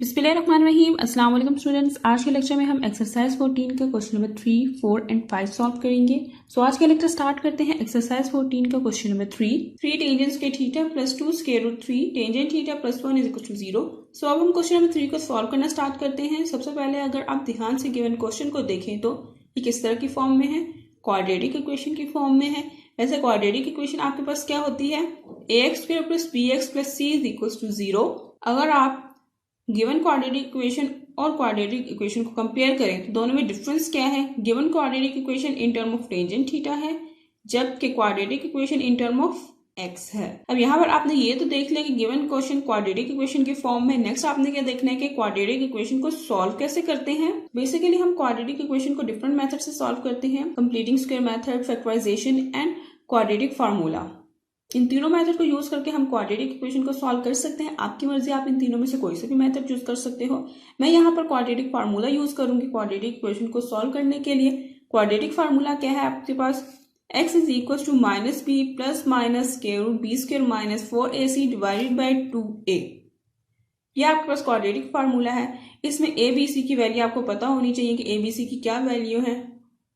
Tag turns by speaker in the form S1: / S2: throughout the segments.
S1: बिस्मिल्लाहिर्रहमानिर्रहीम। अस्सलाम वालेकुम स्टूडेंट्स। आज के लेक्चर में हम एक्सरसाइज 14 का क्वेश्चन नंबर 3, 4 एंड 5 सॉल्व करेंगे। आज का लेक्चर स्टार्ट करते हैं। एक्सरसाइज 14 का क्वेश्चन नंबर 3 टेंजेंट्स के theta plus 2 square root 3 tangent theta plus 1 is equal to 0। अब हम क्वेश्चन नंबर 3 को सॉल्व करना स्टार्ट करते हैं। सबसे पहले अगर आप ध्यान से गिवन क्वेश्चन को देखें तो ये किस तरह की फॉर्म में है, क्वाड्रेटिक इक्वेशन की फॉर्म में है। वैसे क्वाड्रेटिक इक्वेशन आपके पास क्या होती है, ax square plus bx plus c is equal to 0। अगर आप गिवन क्वाड्रेटिक इक्वेशन और क्वाड्रेटिक इक्वेशन को कंपेयर करें तो दोनों में डिफरेंस क्या है। Given quadratic equation in term of tangent theta है, जबकि quadratic equation in term of x है। अब यहाँ पर आपने ये तो देख लिया कि गिवन क्वेश्चन क्वाड्रेटिक इक्वेशन की फॉर्म में। नेक्स्ट आपने क्या देखना है कि क्वाड्रेटिक इक्वेशन को सॉल्व कैसे करते हैं। बेसिकली हम क्वाड्रेटिक इक्वेशन को डिफरेंट मेथड से सॉल्व करते हैं, completing square method, factorisation and quadratic formula. इन तीनों मेथड को यूज करके हम क्वाड्रेटिक इक्वेशन को सॉल्व कर सकते हैं। आपकी मर्जी, आप इन तीनों में से कोई से भी मेथड यूज कर सकते हो। मैं यहाँ पर क्वाड्रेटिक फार्मूला यूज करूंगी क्वाड्रेटिक इक्वेशन को सॉल्व करने के लिए। क्वाड्रेटिक फार्मूला क्या है आपके पास, x is equal to minus b plus minus square root b square minus 4ac divided by 2a। यह आपके पास क्वाड्रेटिक फार्मूला है। इसमें a b c की वैल्यू आपको पता होनी चाहिए कि a b c की क्या वैल्यू है।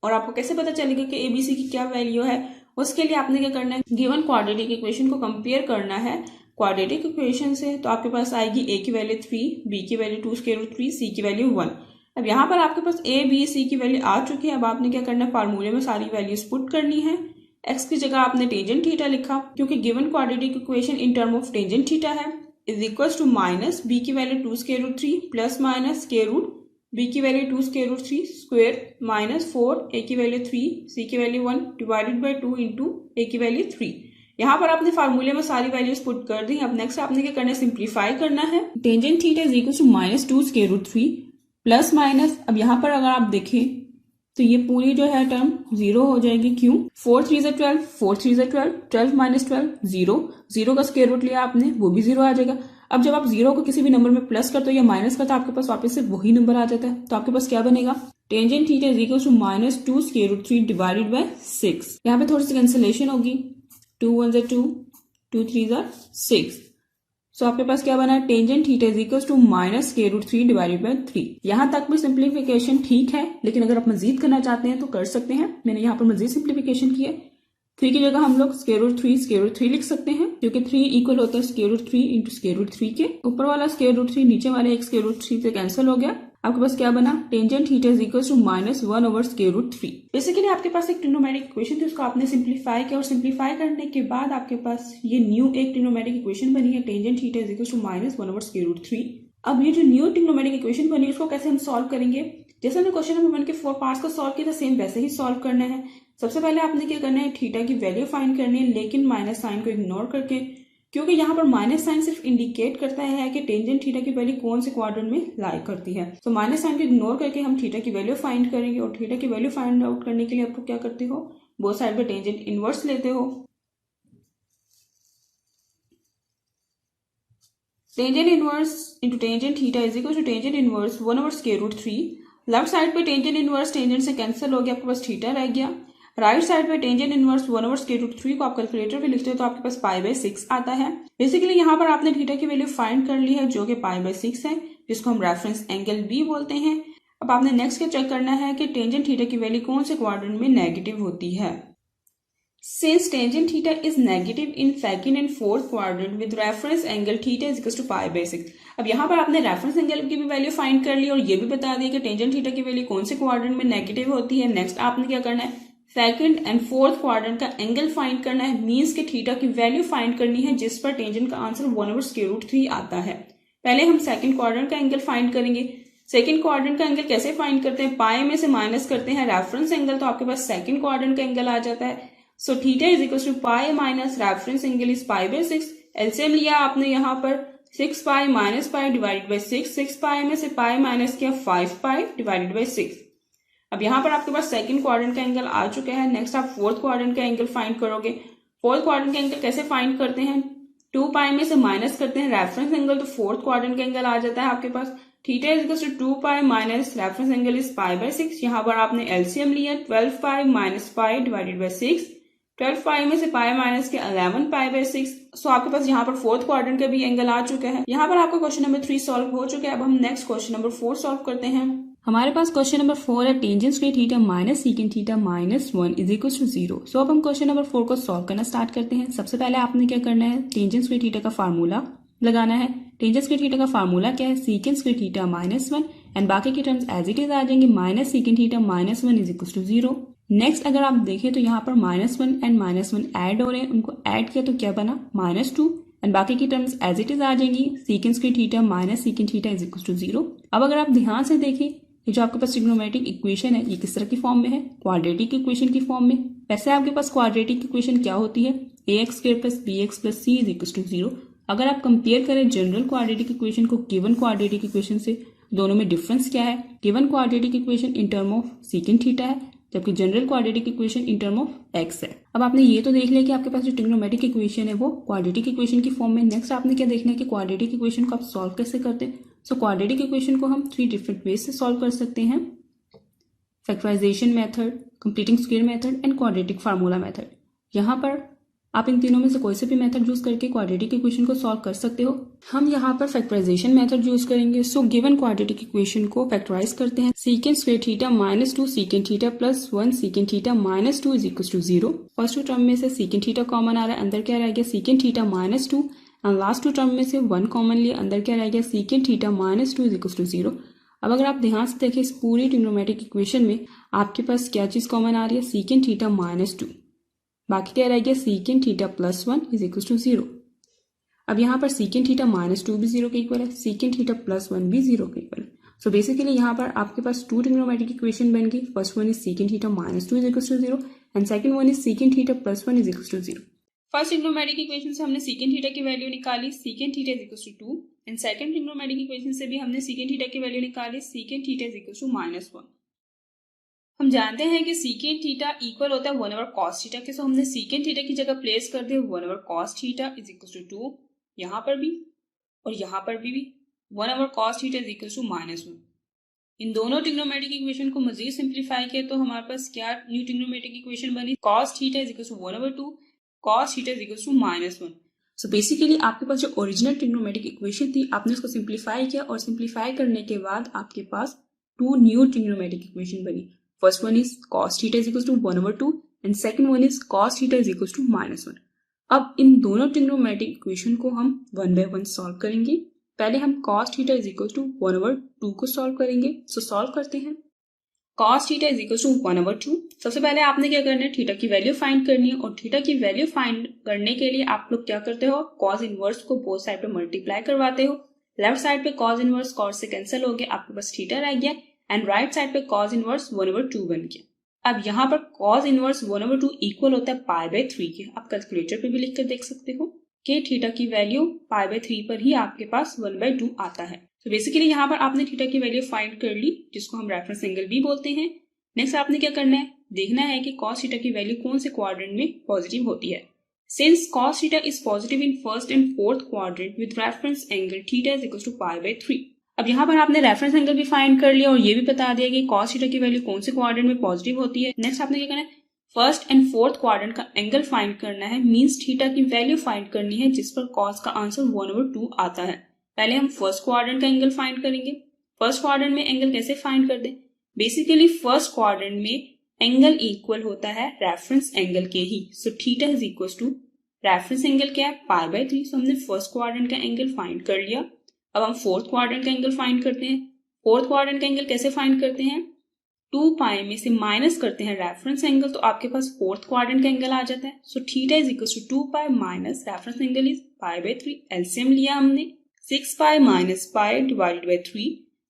S1: और आपको कैसे पता चलेगा कि a b c की क्या वैल्यू है, उसके लिए आपने क्या करना है, गिवन क्वाड्रेटिक इक्वेशन को कंपेयर करना है क्वाड्रेटिक इक्वेशन से। तो आपके पास आएगी a की वैल्यू 3, b की वैल्यू 2 स्क्वायर रूट 3, c की वैल्यू 1। अब यहाँ पर आपके पास a b c की वैल्यू आ चुकी है। अब आपने क्या करना है, फार्मूले में सारी वैल्यूज पुट करनी है। x की जगह आपने टेंजेंट थीटा लिखा, क्योंकि given quadratic equation in term of tangent theta है, is equal to minus b की value 2 square root 3 plus minus square root b की value 2 square root 3 square minus 4, a की वैल्यू 3, c की value 1 divided by 2 into a की value 3। यहाँ पर आपने फार्मूले में सारी वैल्यूज पुट कर दी। अब नेक्स्ट आपने क्या करना है, सिंप्लीफाई करना है। Tangent theta is equal to minus 2 square root 3 plus minus, अब यहाँ पर अगर आप देखें तो ये पूरी जो है टर्म 0 हो जाएगी। क्यों, 4 3 ज़ा 12, 4 3 ज़ा 12, 12 माइनस 12 0, 0 का स्क्वायर रूट लिया आपने, वो भी 0 आ जाएगा। अब जब आप 0 को किसी भी नंबर में प्लस करते हो या माइनस करते हो, आपके पास वापस से वही नंबर आ जाता है। तो आपके पास क्या बनेगा, tangent theta is equal to minus 2 square root 3 divided by 6। यहाँ पे थोड़ी सी कैंसिलेशन होगी, 2 1 ज़ा 2, 2 3 ज़ा 6। सो आपके पास क्या बना, tangent theta is equal to minus square root 3 divided by 3। यहाँ तक भी सिंप्लीफिकेशन ठीक है, लेकिन अगर आप मजीद करना चाहते हैं तो कर सकते हैं। मैंने यहाँ पर मजीद सिंप्लीफिकेशन की है। 3 की जगह हम लोग स्क्वायर रूट 3 लिख सकते हैं, क्योंकि 3 इक्वल होता है square root 3 into square root 3 के। ऊपर वाला स्क्वायर रूट 3 नीचे वाले एक स्क्वायर रूट 3 से कैंसिल हो गया। आपके पास क्या बना, tangent theta is equal to minus 1 over square root 3। Basically आपके पास एक ट्रिग्नोमेट्रिक इक्वेशन थी, उसको आपने सिंप्लीफाई किया और सिंप्लीफाई करने के बाद आपके पास ये न्यू एक ट्रिग्नोमेट्रिक इक्वेशन बनी है, tangent theta is equal to minus 1 over square root 3। अब ये जो न्यू ट्रिग्नोमेट्रिक इक्वेशन बनी है, उसको कैसे हम सॉल्व करेंगे। जैसे हमने क्वेश्चन नंबर 1 के 4 पार्ट्स को सॉल्व किया था, सेम वैसे ही सॉल्व करना है। सबसे पहले आपने क्या करना है, थीटा की वैल्यू फाइंड करनी है, लेकिन माइनस साइन को इग्नोर करके, क्योंकि यहाँ पर माइनस साइन सिर्फ इंडिकेट करता है कि टेंजेंट थीटा की वैल्यू कौन से क्वाड्रेंट में लाई करती है। तो माइनस साइन को इग्नोर करके हम थीटा की वैल्यू फाइंड करेंगे। और थीटा की वैल्यू फाइंड आउट करने के लिए आपको क्या करते हो, बोथ साइड पे टेंजेंट इनवर्स लेते हो। Tangent inverse into tangent theta is equal to tangent inverse 1 over square root 3। Left side पे टेंजेंट इनवर्स टेंजेंट से कैंसिल हो गया, आपके पास थीटा रह गया। राइट साइड पे tangent inverse 1 over square root 3 को आप कैलकुलेटर पे लिखते हो तो आपके पास पाई बाय 6 आता है। बेसिकली यहाँ पर आपने थीटा की वैल्यू फाइंड कर ली है, जो कि पाई बाय 6 है, जिसको हम रेफरेंस एंगल बी बोलते हैं। अब आपने नेक्स्ट क्या चेक करना है कि टेंजेंट थीटा की वैल्यू कौन से क्वाड्रेंट में नेगेटिव होती है। Since tangent theta is negative in second and fourth quadrant with reference angle theta is equal to pi by 6। अब यहाँ पर आपने रेफरेंस एंगल की भी वैल्यू फाइंड कर ली और ये भी बता दिया कि टेंजेंट थीटा की वैल्यू कौन से क्वाड्रेंट में नेगेटिव होती है। नेक्स्ट आपने क्या करना है, सेकंड एंड फोर्थ क्वाड्रेंट का एंगल फाइंड करना है, मींस के थीटा की वैल्यू फाइंड करनी है जिस पर टेंजेंट का आंसर 1 ओवर स्क्वायर रूट 3 आता है। पहले हम सेकंड क्वाड्रेंट का एंगल फाइंड करेंगे। सेकंड क्वाड्रेंट का एंगल कैसे फाइंड करते हैं, पाई में से माइनस करते हैं रेफरेंस एंगल, तो आपके पास सेकंड क्वाड्रेंट का एंगल आ जाता है। So theta is equal to pi minus reference angle is pi by 6। LCM लिया आपने यहाँ पर 6 pi minus pi divided by 6, 6 pi में से पाई माइनस किया 5 पाई डिवाइडेड बाय 6। अब यहाँ पर आपके पास सेकंड क्वाड्रेंट का एंगल आ चुका है। नेक्स्ट आप फोर्थ क्वाड्रेंट का एंगल फाइंड करोगे। फोर्थ क्वाड्रेंट के एंगल कैसे फाइंड करते हैं, 2 पाई में से माइनस करते हैं रेफरेंस एंगल, तो फोर्थ क्वाड्रेंट का एंगल आ जाता है आपके पास theta is equal to 2 pi minus reference angle is π/6। यहाँ पर आपने एलसीएम लिया 12 pi minus pi divided by 6, 12 पाई में से पाई माइनस के 11 π/6। सो आपके पास यहाँ पर फोर्थ क्वाड्रेंट का भी एंगल आ चुका है। यहाँ पर आपका क्वेश्चन नंबर 3 सॉल्व हो चुका है। अब हम नेक्स्ट क्वेश्चन नंबर 4 सॉल्व करते हैं। हमारे पास क्वेश्चन नंबर 4 है tangent square theta minus secant theta minus 1 is equal to 0। So अब हम क्वेश्चन नंबर 4 को सॉल्व करना स्टार्ट करते हैं। सबसे पहले आपने क्या करना है, टेंजेंट स्क्वायर थीटा का फार्मूला लगाना है। टेंजेंट स्क्वायर थीटा का फार्मूला क्या है, secant square theta minus 1 and बाकी के टर्म्स एज इट इज आ जाएंगे, minus secant theta minus 1 is equal to 0। Next अगर आप देखें तो यहाँ पर -1 एंड -1 ऐड हो रहे हैं, उनको ऐड किया तो क्या बना -2 एंड बाकी की टर्म्स एज इट इज आ जाएंगी, secant square theta minus secant theta is equal to 0। अब अगर आप ध्यान से देखें, ये जो आपके पास ट्रिग्नोमेट्रिक इक्वेशन है ये किस तरह की फॉर्म में है, क्वाड्रेटिक इक्वेशन की फॉर्म में। वैसे आपके पास क्वाड्रेटिक इक्वेशन क्या होती है, ax² + bx + c is equal to 0। अगर आप कंपेयर करें जनरल क्वाड्रेटिक इक्वेशन को गिवन क्वाड्रेटिक इक्वेशन से, दोनों में डिफरेंस क्या है, given quadratic equation in term of secant theta है जबकि general quadratic equation in term of x है। अब आपने ये तो देख लिया कि आपके पास जो ट्रिग्नोमेट्रिक इक्वेशन है वो क्वाड्रेटिक इक्वेशन की फॉर्म में। नेक्स्ट आपने क्या देखना है कि क्वाड्रेटिक इक्वेशन को आप सॉल्व कैसे करते हैं। सो क्वाड्रेटिक इक्वेशन को हम 3 डिफरेंट वेज से सॉल्व कर सकते हैं, factorization method, completing square method and quadratic formula method. यहाँ पर आप इन तीनों में से कोई से भी मेथड यूज करके क्वाड्रेटिक इक्वेशन को सॉल्व कर सकते हो। हम यहाँ पर फैक्टराइजेशन मेथड यूज करेंगे। सो गिवन क्वाड्रेटिक इक्वेशन को फैक्टराइज करते हैं। Secant square theta minus 2 secant theta plus 1 secant theta minus 2 is equal to 0। First two term में से सीकेंट थीटा कॉमन आ रहा है, अंदर क्या रह गया secant theta minus 2 and last two term में से 1 कॉमन लिया, अंदर क्या रह गया secant theta minus 2 is equal to 0। अब अगर आप ध्यान से देखें इस पूरी ट्रिग्नोमेट्रिक इक्वेशन में आपके पास क्या चीज कॉमन आ रही है, सीकेंट थीटा माइनस 2, बाकी क्या रह गया secant theta plus 1 is equal to 0। अब यहाँ पर सीकेंट थीटा माइनस 2 भी 0 के इक्वल है, सीकेंट थीटा प्लस 1 भी 0 के इक्वल है। सो बेसिकली यहाँ पर आपके पास 2 ट्रिग्नोमेट्रिक इक्वेशन बन गई। First one is secant theta minus 2 is equal to 0 and second one is secant theta plus 1 is equal to 0। First trigonometric equation से हमने सीकेंट थीटा की वैल्यू निकाली, secant theta is equal to 2 and second trigonometric equation से भी हमने secant theta की value निकाली, secant theta is equal to -1। हम जानते हैं कि सीकेंट थीटा इक्वल होता है 1/cos थीटा के। सो हमने सीकेंट थीटा की जगह प्लेस कर दिया 1/cos theta is equal to 2, यहाँ पर भी और यहाँ पर भी 1/cos theta is equal to -1। इन दोनों ट्रिग्नोमेट्रिक इक्वेशन को मजीद सिंप्लीफाई किया तो हमारे पास क्या न्यू ट्रिग्नोमेट्रिक इक्वेशन बनी, cos theta is equal to 1/2 cos theta is equal to -1। So basically आपके पास जो ओरिजिनल ट्रिग्नोमेट्रिक इक्वेशन थी आपने उसको सिंप्लीफाई किया और सिंप्लीफाई करने के बाद आपके पास 2 न्यू ट्रिग्नोमेट्रिक इक्वेशन बनी। First one is cos theta is equals to 1/2 and second one is cos theta is equals to -1। अब इन दोनों ट्रिग्नोमेट्रिक इक्वेशन को हम 1 by 1 सॉल्व करेंगे। पहले हम cos theta is equal to 1/2 को सॉल्व करेंगे। सो सॉल्व करते हैं। cos theta is equal to 1/2। सबसे पहले आपने क्या करना है, थीटा की वैल्यू फाइंड करनी है और थीटा की वैल्यू फाइंड करने के लिए आप लोग क्या करते हो, cos इनवर्स को बोथ साइड पे मल्टीप्लाई करवाते हो। लेफ्ट साइड पे cos इनवर्स cos से कैंसिल हो गया, आपके पास थीटा रह गया एंड राइट साइड पे cos इनवर्स 1/2 बन गया। अब यहाँ पर cos इनवर्स 1/2 इक्वल होता है π/3 के। आप कैलकुलेटर पे भी लिख कर देख सकते हो कि थीटा की वैल्यू π/3 पर ही आपके पास 1/2 आता है। तो बेसिकली यहाँ पर आपने थीटा की वैल्यू फाइंड कर ली, जिसको हम रेफरेंस एंगल भी बोलते हैं। नेक्स्ट आपने क्या करना है, देखना है कि cos थीटा की वैल्यू कौन से क्वाड्रेंट में पॉजिटिव होती है। Since cos theta is positive in first and fourth quadrant with reference angle theta is equal to π/3। अब यहाँ पर आपने रेफरेंस एंगल भी फाइंड कर लिया और ये भी बता दिया कि cos थीटा की वैल्यू कौन से क्वाड्रेंट में पॉजिटिव होती है। नेक्स्ट आपने क्या करना है, फर्स्ट एंड फोर्थ क्वाड्रेंट का एंगल फाइंड करना है, मींस थीटा की वैल्यू फाइंड करनी है जिस पर cos का आंसर 1/2 आता है। पहले हम फर्स्ट क्वाड्रेंट का एंगल फाइंड करेंगे। फर्स्ट क्वाड्रेंट में एंगल कैसे फाइंड कर दें, बेसिकली फर्स्ट क्वाड्रेंट में एंगल इक्वल होता है रेफरेंस एंगल के ही। So theta is equal to reference angle क्या है, π/3। सो हमने फर्स्ट क्वाड्रेंट का एंगल फाइंड कर लिया। अब हम फोर्थ क्वाड्रेंट का एंगल फाइंड करते हैं। फोर्थ क्वाड्रेंट का एंगल कैसे फाइंड करते हैं, 2 पाई में से माइनस करते हैं रेफरेंस एंगल तो आपके पास फोर्थ क्वाड्रेंट का एंगल आ जाता है। So theta is equal to 2 pi minus reference angle is π/3। LCM लिया हमने 6 pi minus pi divided by 3,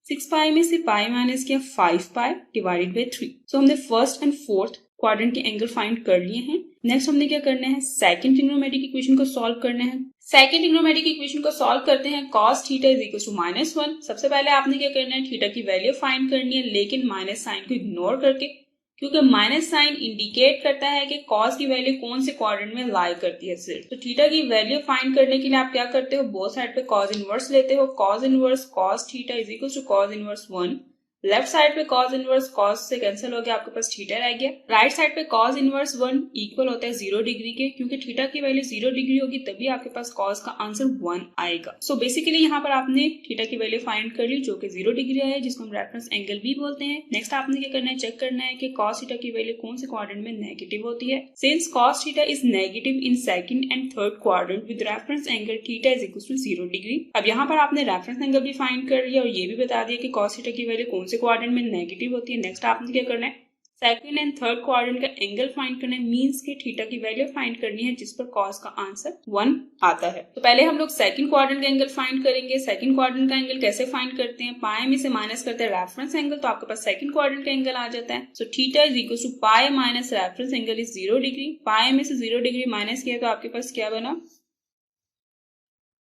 S1: 6 pi में से पाई माइनस किया 5 पाई डिवाइडेड बाई 3। सो हमने फर्स्ट एंड फोर्थ क्वाड्रेंट के एंगल फाइंड कर लिए हैं। नेक्स्ट हमने क्या करना है, सेकंड ट्रिग्नोमेट्रिक इक्वेशन को सॉल्व करना है। सेकंड ट्रिग्नोमेट्रिक इक्वेशन को सॉल्व करते हैं। cos theta is equal to -1। सबसे पहले आपने क्या करना है, थीटा की वैल्यू फाइंड करनी है, लेकिन माइनस साइन को इग्नोर करके क्योंकि माइनस साइन इंडिकेट करता है कि कॉस की वैल्यू कौन से क्वाड्रेंट में लाई करती है सिर्फ। तो थीटा की वैल्यू फाइंड करने के लिए आप क्या करते हो, बोथ साइड पे कॉस इनवर्स लेते हो। Cos inverse cos theta is equal to cos inverse 1। Left side पे कॉस इनवर्स कॉस से कैंसिल हो गया, आपके पास थीटा रह गया। राइट साइड पे कॉस इनवर्स 1 इक्वल होता है 0 डिग्री के, क्योंकि थीटा की वैल्यू 0 डिग्री होगी तभी आपके पास कॉस का आंसर 1 आएगा। सो बेसिकली यहाँ पर आपने थीटा की वैल्यू फाइंड कर ली जो कि 0 डिग्री है, जिसको हम रेफरेंस एंगल भी बोलते हैं। नेक्स्ट आपने क्या करना है, चेक करना है कि कॉस थीटा की वैल्यू कौन से क्वाड्रेंट में नेगेटिव होती है। Since cos theta is negative in second and third quadrant with reference angle theta is equal to 0 degree. अब यहाँ पर आपने रेफरेंस एंगल भी फाइंड कर लिया और ये भी बता दिया कि कॉस थीटा की वैल्यू कौन से क्वाड्रेंट में नेगेटिव होती है। नेक्स्ट आपने क्या करना है, सेकंड एंड थर्ड क्वाड्रेंट का एंगल फाइंड करना है, मींस के थीटा की वैल्यू फाइंड करनी है जिस पर कॉस का आंसर 1 आता है। तो पहले हम लोग सेकंड क्वाड्रेंट का एंगल फाइंड करेंगे। सेकंड क्वाड्रेंट का एंगल कैसे फाइंड करते हैं, पाई में से माइनस करते हैं रेफरेंस एंगल, तो आपके पास सेकंड क्वाड्रेंट का एंगल आ जाता है। So theta is equal to pi minus reference angle is 0 degree. Pi में से 0 डिग्री माइनस किया तो आपके पास क्या बना,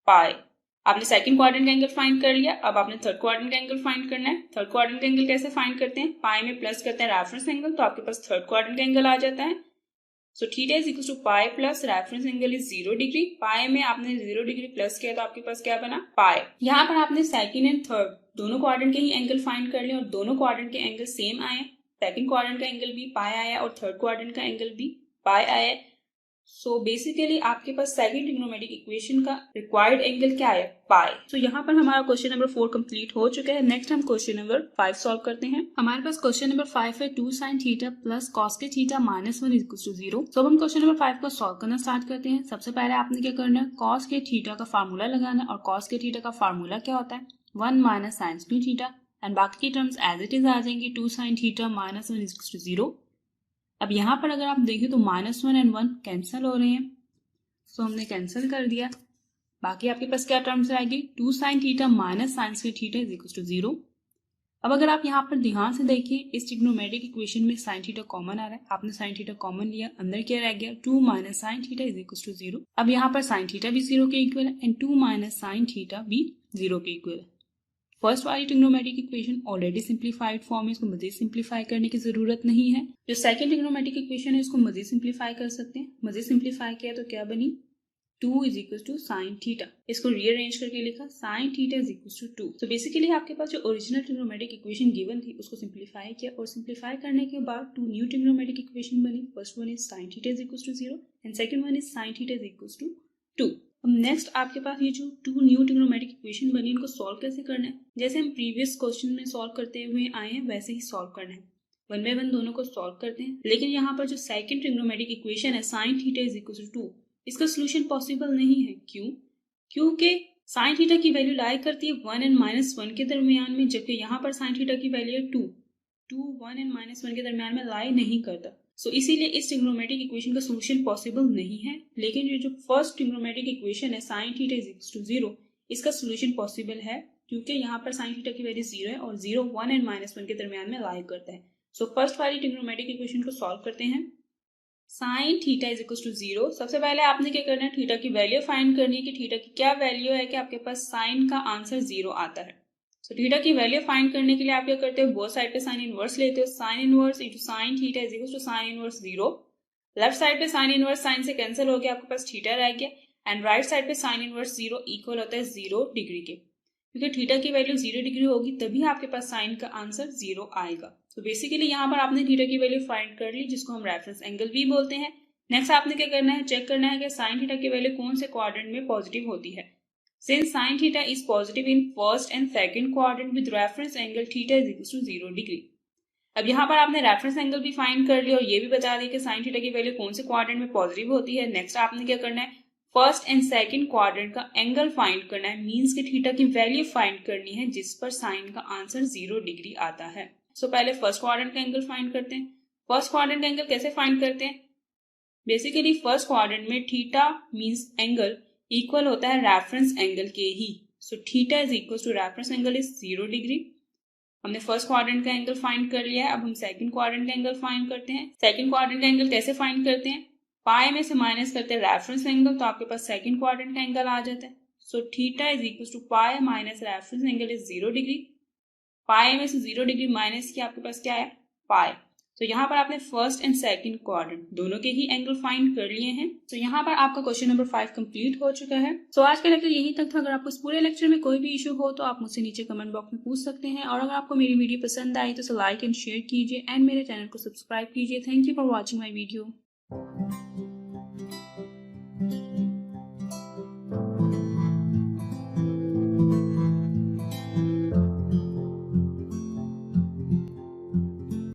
S1: पाई। आपने सेकंड क्वाड्रेंट का एंगल फाइंड कर लिया, अब आपने थर्ड क्वाड्रेंट का एंगल फाइंड करना है। थर्ड क्वाड्रेंट का एंगल कैसे फाइंड करते हैं, पाई में प्लस करते हैं रेफरेंस एंगल, तो आपके पास थर्ड क्वाड्रेंट का एंगल आ जाता है। So theta is equal to pi plus reference angle is 0 degree. Pi में आपने 0 डिग्री प्लस किया तो आपके पास क्या बना, पाई। यहाँ पर आपने सेकंड एंड थर्ड दोनों क्वाड्रेंट के ही एंगल फाइंड कर लिए और दोनों क्वाड्रेंट के एंगल सेम आए। सेकंड क्वाड्रेंट का एंगल भी पाई आया और थर्ड क्वाड्रेंट का एंगल भी पाई आया। सो बेसिकली आपके पास सेकंड ट्रिग्नोमेट्रिक इक्वेशन का रिक्वायर्ड एंगल क्या है, पाई। सो यहाँ पर हमारा क्वेश्चन नंबर 4 कंप्लीट हो चुका है। नेक्स्ट हम क्वेश्चन नंबर 5 सॉल्व करते हैं। हमारे पास क्वेश्चन नंबर 5 है 2 sin थीटा प्लस cos के थीटा माइनस 1 इक्वल टू 0। तो अब हम क्वेश्चन नंबर 5 को सॉल्व करना स्टार्ट करते हैं। सबसे पहले आपने क्या करना है, cos के थीटा का फार्मूला लगाना, और cos के थीटा का फार्मूला क्या होता है, 1 minus sine square theta, and बाकी की टर्म्स एज इट इज आ जाएंगी, 2 sin theta minus 1 equal to 0। अब यहाँ पर अगर आप देखें तो -1 एंड 1 कैंसिल हो रहे हैं, सो हमने कैंसिल कर दिया। बाकी आपके पास क्या टर्म्स आएगी, 2 sin theta minus sine square theta is equal to 0। अब अगर आप यहाँ पर ध्यान से देखिए, इस ट्रिग्नोमेट्रिक इक्वेशन में साइन थीटा कॉमन आ रहा है, आपने साइन थीटा कॉमन लिया, अंदर क्या रह गया, 2 minus sine theta is equal to 0। अब यहाँ पर साइन थीटा भी 0 के इक्वल है एंड 2 माइनस साइन थीटा भी 0 के इक्वल है। फर्स्ट वाली trigonometric equation already simplified form है, इसको मजीद सिंप्लीफाई करने की जरूरत नहीं है। जो सेकंड ट्रिग्नोमेट्रिक इक्वेशन है इसको मजीद सिंप्लीफाई कर सकते हैं। मजीद सिंप्लीफाई किया तो क्या बनी, 2 is equal to sine theta. इसको रीअरेंज करके लिखा sine theta is equal to 2। तो बेसिकली आपके पास जो ओरिजिनल ट्रिग्नोमेट्रिक इक्वेशन गिवन थी उसको सिंप्लीफाई किया, और सिंप्लीफाई करने के बाद 2 न्यू ट्रिग्नोमेट्रिक इक्वेशन बनी। First one is sine theta is equal to 0 and second one is sine theta is equal to 2। अब नेक्स्ट आपके पास ये जो 2 न्यू ट्रिग्नोमेट्रिक इक्वेशन बनी, इनको सॉल्व कैसे करना है, जैसे हम प्रीवियस क्वेश्चन में सॉल्व करते हुए आए हैं वैसे ही सॉल्व करना है। वन बाय वन दोनों को सॉल्व करते हैं। लेकिन यहाँ पर जो सेकंड ट्रिग्नोमेट्रिक इक्वेशन है sine theta is equal to 2, इसका सोल्यूशन पॉसिबल नहीं है। क्यों, क्योंकि साइन थीटा की वैल्यू लाई करती है 1 एंड -1 के दरमियान में, जबकि यहाँ पर साइन थीटा की वैल्यू है 2, 1 एंड -1 के दरमियान में लाई नहीं करता। सो इसीलिए इस ट्रिग्नोमेट्रिक इक्वेशन का सोल्यूशन पॉसिबल नहीं है। लेकिन ये जो फर्स्ट ट्रिग्नोमेट्रिक इक्वेशन है sine theta is equal to 0, इसका सोल्यूशन पॉसिबल है, क्योंकि यहाँ पर साइन थीटा की वैल्यू 0 है और 0 1 एंड -1 के दरमियान में लाई करता है। सो फर्स्ट वाली ट्रिग्नोमेट्रिक इक्वेशन को सॉल्व करते हैं। Sine theta is equal to 0। सबसे पहले आपने क्या करना है, थीटा की वैल्यू फाइंड करनी है कि थीटा की क्या वैल्यू है कि आपके पास साइन का आंसर 0 आता है। सो थीटा की वैल्यू फाइंड करने के लिए आप क्या करते हो, बोथ साइड पे साइन इनवर्स लेते हो। Sine inverse into sine theta is equal to sine inverse 0। Left side पे साइन इनवर्स साइन से कैंसिल हो गया, आपके पास थीटा रह गया, एंड राइट साइड पे साइन इनवर्स 0 इक्वल होता है 0 डिग्री के, क्योंकि थीटा की वैल्यू 0 डिग्री होगी तभी आपके पास साइन का आंसर 0 आएगा। तो बेसिकली यहाँ पर आपने थीटा की वैल्यू फाइंड कर ली, जिसको हम रेफरेंस एंगल भी बोलते हैं। नेक्स्ट आपने क्या करना है, चेक करना है कि साइन थीटा की वैल्यू कौन से क्वाड्रेंट में पॉजिटिव होती है। Since sine theta is positive in first and second quadrant with reference angle theta is equal to 0 degree. अब यहाँ पर आपने रेफरेंस एंगल भी फाइंड कर लिया और ये भी बता दिया कि साइन थीटा की वैल्यू कौन से क्वाड्रेंट में पॉजिटिव होती है। नेक्स्ट आपने क्या करना है, फर्स्ट एंड सेकंड क्वाड्रेंट का एंगल फाइंड करना है, मींस कि थीटा की वैल्यू फाइंड करनी है जिस पर साइन का आंसर 0 डिग्री आता है। सो पहले फर्स्ट क्वाड्रेंट का एंगल फाइंड करते हैं। फर्स्ट क्वाड्रेंट का एंगल कैसे फाइंड करते हैं, बेसिकली फर्स्ट क्वाड्रेंट में थीटा मींस एंगल इक्वल होता है रेफरेंस एंगल के ही। So theta is equal to reference angle is 0 degree. हमने फर्स्ट क्वाड्रेंट का एंगल फाइंड कर लिया है, अब हम सेकंड क्वाड्रेंट का एंगल फाइंड करते हैं। सेकंड क्वाड्रेंट का एंगल कैसे फाइंड करते हैं, पाई में से माइनस करते हैं रेफरेंस एंगल, तो आपके पास सेकंड क्वाड्रेंट का एंगल आ जाता है। So theta is equal to pi minus reference angle is 0 degree. Pi में से 0 डिग्री माइनस किया, आपके पास क्या है, पाई। तो यहाँ पर आपने फर्स्ट एंड सेकंड क्वाड्रेंट दोनों के ही एंगल फाइंड कर लिए हैं। तो यहाँ पर आपका क्वेश्चन नंबर 5 कंप्लीट हो चुका है। तो आज का लेक्चर यही तक था। अगर आपको इस पूरे लेक्चर में कोई भी इशू हो तो आप मुझसे नीचे कमेंट बॉक्स में पूछ सकते हैं, और अगर आपको मेरी वीडियो पसंद आई तो इसे लाइक एंड शेयर कीजिए एंड मेरे चैनल को सब्सक्राइब कीजिए। Thank you for watching my video.